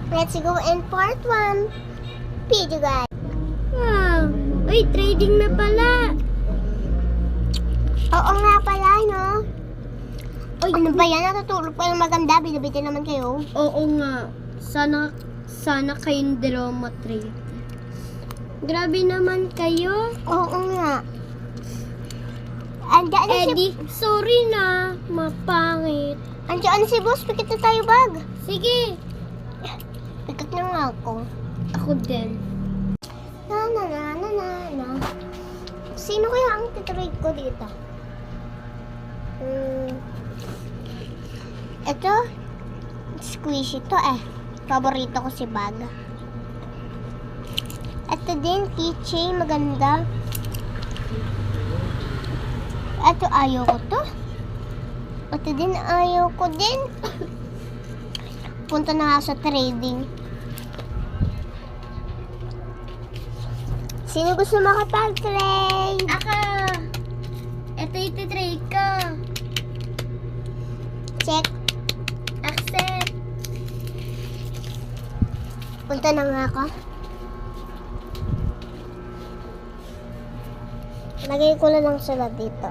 Let's go in part 1. Video guys. Wow! Uy, trading na pala! Oo nga pala, no? Uy, Ano ba yan? Natutulog pa yung maganda. Binabitin naman kayo. Oo nga. Sana kayong dalawa matrade. Grabe naman kayo. Oo nga. Andiyan na si... Eddie, sorry na. Mapangit. Andiyan na si boss. Pikit na tayo bag. Sige. Pikit na nga ako. Ako din. Na. Sino kaya ang titrade ko dito? Ito. Squishy to eh. Paborito ko si bag. Ito din, keychain. Maganda. Ito, ayaw ko to. Ito din, ayaw ko din. Punta na nga sa trading. Sino gusto makapag-trade? Ako! Ito iti-trade ko. Check. Accept. Punta na nga ako. Lagay ko na lang sila dito.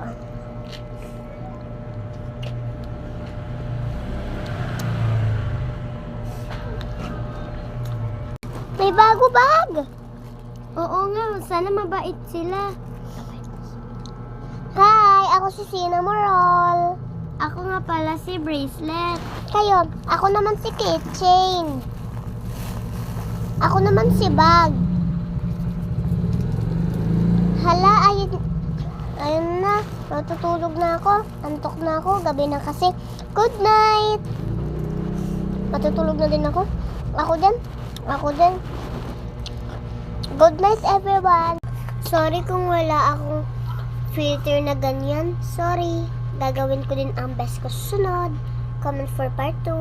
May bago bag! Oo nga, sana mabait sila. Hi! Ako si Cinnamoroll. Ako nga pala si Bracelet. Kayo, ako naman si Keychain. Ako naman si Bag. Hala, ayun na. Matutulog na ako. Antok na ako. Gabi na kasi. Good night! Matutulog na din ako. Ako din. Good night, everyone. Sorry kung wala akong filter na ganyan. Sorry. Gagawin ko din ang best ko susunod. Comment for part 2.